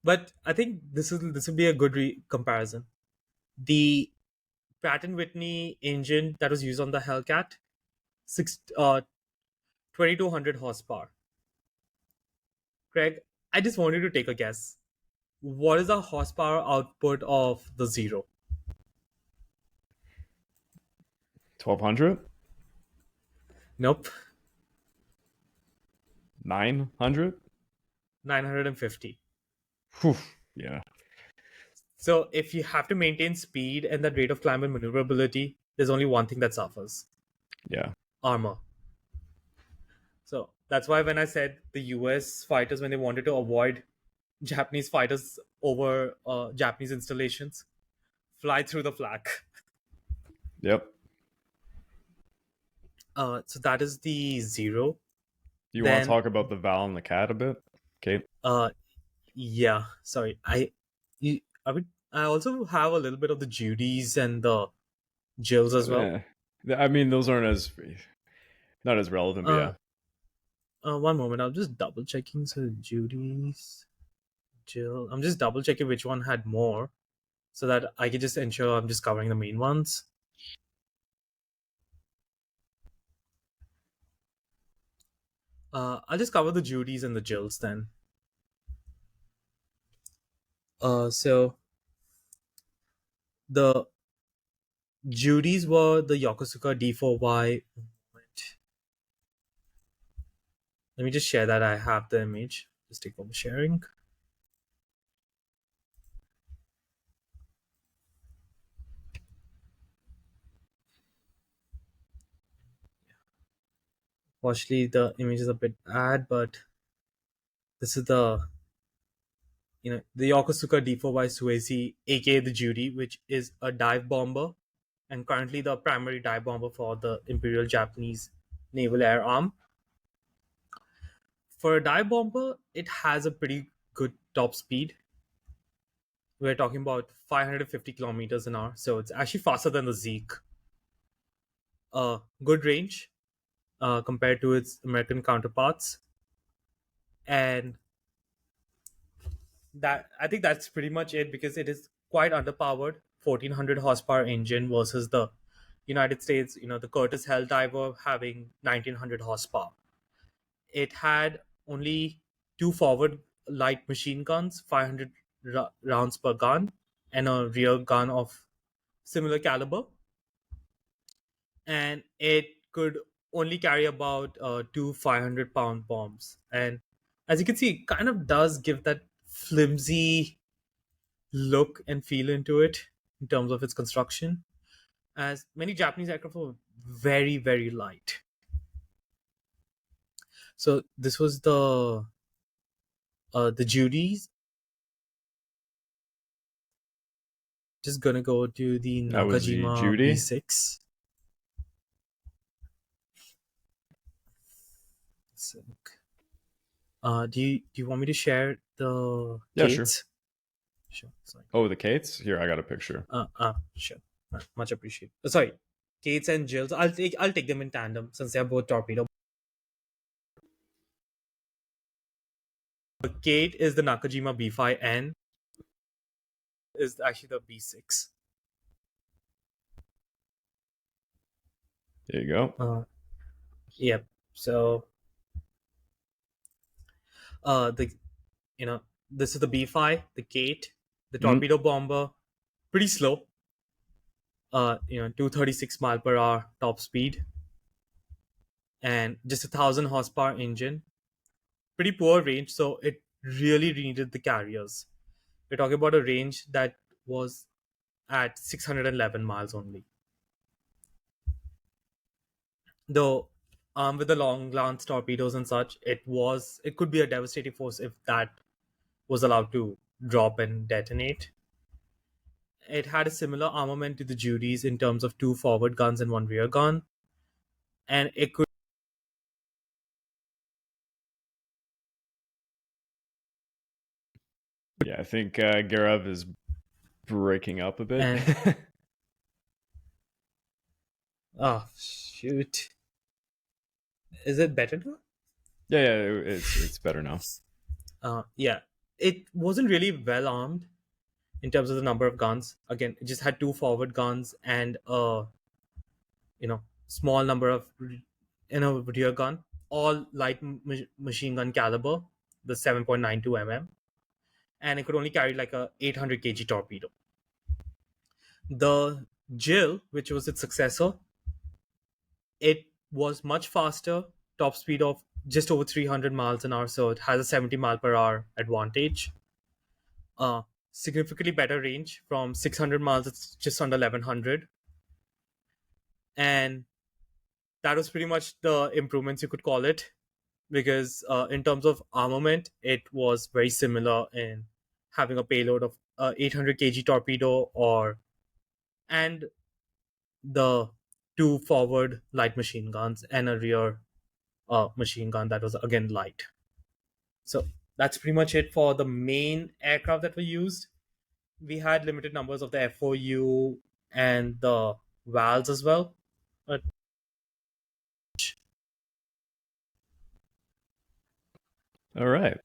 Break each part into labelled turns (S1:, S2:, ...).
S1: But I think this would be a good comparison. The Pratt and Whitney engine that was used on the Hellcat, 2200 horsepower. Craig, I just wanted to take a guess. What is the horsepower output of the Zero?
S2: 1200?
S1: Nope,
S2: 900?
S1: 950.
S2: Whew. Yeah.
S1: So if you have to maintain speed and that rate of climb and maneuverability, there's only one thing that suffers:
S2: Yeah.
S1: armor. So that's why when I said the US fighters, when they wanted to avoid Japanese fighters over Japanese installations, fly through the flak.
S2: Yep.
S1: So that is the Zero.
S2: Do you want to
S1: Then,
S2: talk about the Val and the Cat a bit? Okay.
S1: uh, yeah, sorry, I would. I also have a little bit of the Judies and the Jills as well.
S2: Eh. I mean, those aren't as not as relevant, but
S1: Uh,
S2: yeah.
S1: One moment, I'm just double checking. So Judy's, Jill. I'm just double checking which one had more, so that I can just ensure I'm just covering the main ones. I'll just cover the Judys and the Jills then. So the Judys were the Yokosuka D4Y. Let me just share that I have the image. Just take over sharing. Fortunately, the image is a bit bad, but this is the Yokosuka D4Y Suezi, aka the Judy, which is a dive bomber and currently the primary dive bomber for the Imperial Japanese Naval Air Arm. For a dive bomber, it has a pretty good top speed. We're talking about 550 kilometers an hour, so it's actually faster than the Zeke. Good range compared to its American counterparts, and that I think that's pretty much it because it is quite underpowered. 1400 horsepower engine versus the United States, the Curtis Helldiver having 1900 horsepower. It had only two forward light machine guns, 500 rounds per gun, and a rear gun of similar caliber. And it could only carry about two 500-pound bombs. And as you can see, it kind of does give that flimsy look and feel into it in terms of its construction, as many Japanese aircraft were very, very light. So this was the Judies. Just gonna go to the
S2: That was the
S1: Nakajima
S2: Judy.
S1: B6. So, do you want me to share the
S2: Yeah, sure.
S1: Kates? Sure. Sorry.
S2: Oh, the Kates? Here, I got a picture.
S1: Sure. Much appreciated. Sorry, Kates and Jills. I'll take them in tandem since they are both torpedo. The Kate is the Nakajima B5N. Is actually the B6.
S2: There you go.
S1: Yep. So the you know this is the B5, the Kate, the
S2: Mhm.
S1: torpedo bomber, pretty slow. 236 mile per hour top speed, and just 1,000 horsepower engine. Pretty poor range, so it really needed the carriers. We're talking about a range that was at 611 miles only. Though with the long lance torpedoes and such, it could be a devastating force if that was allowed to drop and detonate. It had a similar armament to the Judies in terms of two forward guns and one rear gun, and it could.
S2: Yeah, I think Garev is breaking up a bit.
S1: And oh shoot, is it better now?
S2: Yeah, it's better now.
S1: Yeah, it wasn't really well armed in terms of the number of guns. Again, it just had two forward guns and a small number of rear gun, all light machine gun caliber, the 7.92 mm, and it could only carry like a 800 kg torpedo. The Jill, which was its successor, it was much faster, top speed of just over 300 miles an hour, so it has a 70 mile per hour advantage. Significantly better range from 600 miles, it's just under 1100. And that was pretty much the improvements you could call it, because in terms of armament, it was very similar in having a payload of 800 kg torpedo and the two forward light machine guns and a rear machine gun that was again light. So that's pretty much it for the main aircraft that were used. We had limited numbers of the FOU and the VALs as well. But
S2: All right.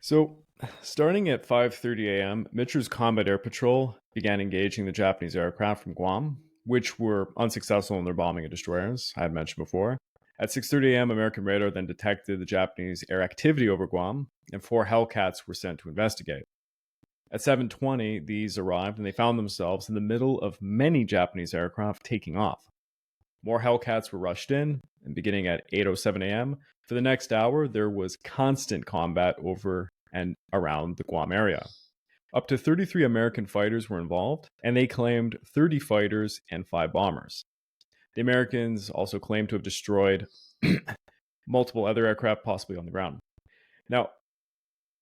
S2: So, starting at 5:30 a.m., Mitcher's Combat Air Patrol began engaging the Japanese aircraft from Guam, which were unsuccessful in their bombing of destroyers, I had mentioned before. At 6:30 a.m., American radar then detected the Japanese air activity over Guam, and 4 Hellcats were sent to investigate. At 7:20, these arrived and they found themselves in the middle of many Japanese aircraft taking off. More Hellcats were rushed in, and beginning at 8:07 a.m., for the next hour, there was constant combat over and around the Guam area. Up to 33 American fighters were involved, and they claimed 30 fighters and 5 bombers. The Americans also claimed to have destroyed multiple other aircraft, possibly on the ground. Now,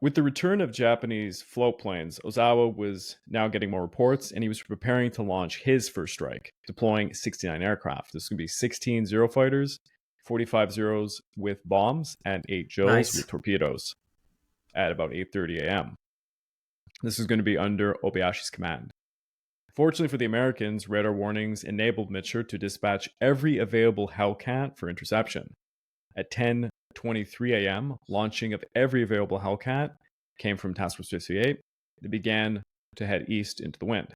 S2: with the return of Japanese float planes, Ozawa was now getting more reports, and he was preparing to launch his first strike, deploying 69 aircraft. This is going to be 16 Zero fighters, 45 Zeros with bombs, and 8 Jills
S1: nice.
S2: with torpedoes at about 8:30 a.m. This is going to be under Obayashi's command. Fortunately for the Americans, radar warnings enabled Mitcher to dispatch every available Hellcat for interception. At 10:23 a.m., launching of every available Hellcat came from Task Force 58. They began to head east into the wind.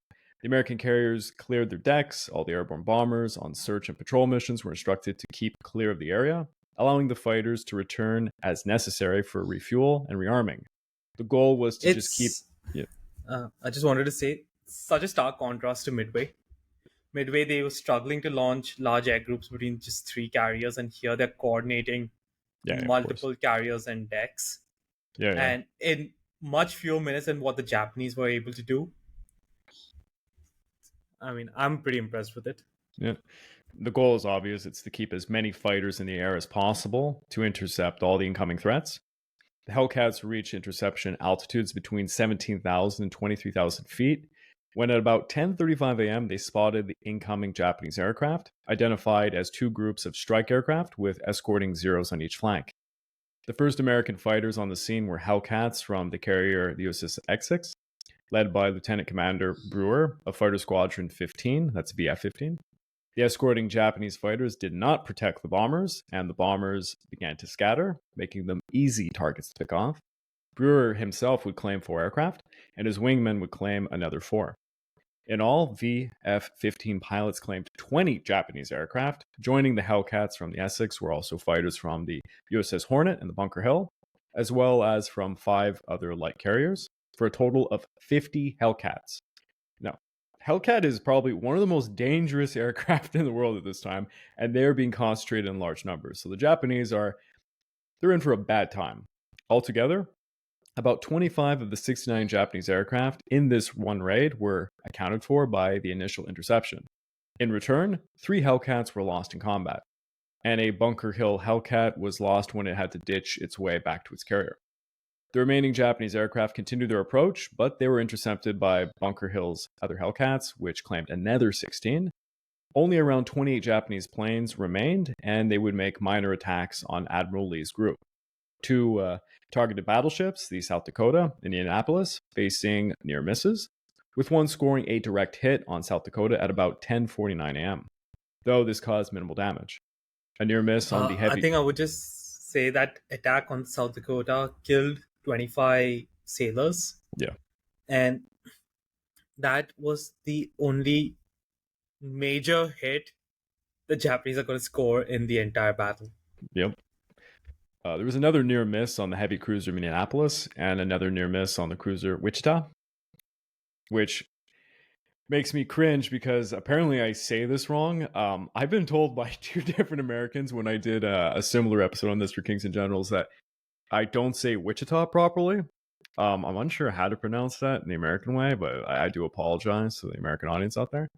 S2: The American carriers cleared their decks. All the airborne bombers on search and patrol missions were instructed to keep clear of the area, allowing the fighters to return as necessary for refuel and rearming. The goal was to just keep...
S1: It's
S2: Yeah,
S1: I just wanted to say, such a stark contrast to Midway. Midway, they were struggling to launch large air groups between just three carriers, and here they're coordinating
S2: yeah, of course.
S1: multiple carriers and decks,
S2: Yeah, yeah.
S1: and in much fewer minutes than what the Japanese were able to do. I mean, I'm pretty impressed with it.
S2: Yeah. The goal is obvious. It's to keep as many fighters in the air as possible to intercept all the incoming threats. The Hellcats reach interception altitudes between 17,000 and 23,000 feet, when at about 10:35 a.m. they spotted the incoming Japanese aircraft, identified as two groups of strike aircraft with escorting Zeros on each flank. The first American fighters on the scene were Hellcats from the carrier the USS Essex, led by Lieutenant Commander Brewer of Fighter Squadron 15, that's VF-15. The escorting Japanese fighters did not protect the bombers, and the bombers began to scatter, making them easy targets to pick off. Brewer himself would claim 4 aircraft, and his wingmen would claim another 4. In all, VF-15 pilots claimed 20 Japanese aircraft. Joining the Hellcats from the Essex were also fighters from the USS Hornet and the Bunker Hill, as well as from 5 other light carriers, for a total of 50 Hellcats. Now, Hellcat is probably one of the most dangerous aircraft in the world at this time, and they're being concentrated in large numbers. So the Japanese they're in for a bad time. Altogether, about 25 of the 69 Japanese aircraft in this one raid were accounted for by the initial interception. In return, 3 Hellcats were lost in combat, and a Bunker Hill Hellcat was lost when it had to ditch its way back to its carrier. The remaining Japanese aircraft continued their approach, but they were intercepted by Bunker Hill's other Hellcats, which claimed another 16. Only around 28 Japanese planes remained, and they would make minor attacks on Admiral Lee's group. 2 targeted battleships, the South Dakota and Indianapolis, facing near misses, with one scoring a direct hit on South Dakota at about 10:49 a.m., though this caused minimal damage. A near miss on the
S1: I
S2: heavy...
S1: think I would just say that attack on South Dakota killed 25 sailors,
S2: Yeah.
S1: and that was the only major hit the Japanese are going to score in the entire battle.
S2: Yep. There was another near miss on the heavy cruiser Minneapolis and another near miss on the cruiser Wichita, which makes me cringe because apparently I say this wrong. I've been told by two different Americans when I did a similar episode on this for Kings and Generals that I don't say Wichita properly. I'm unsure how to pronounce that in the American way, but I do apologize to the American audience out there.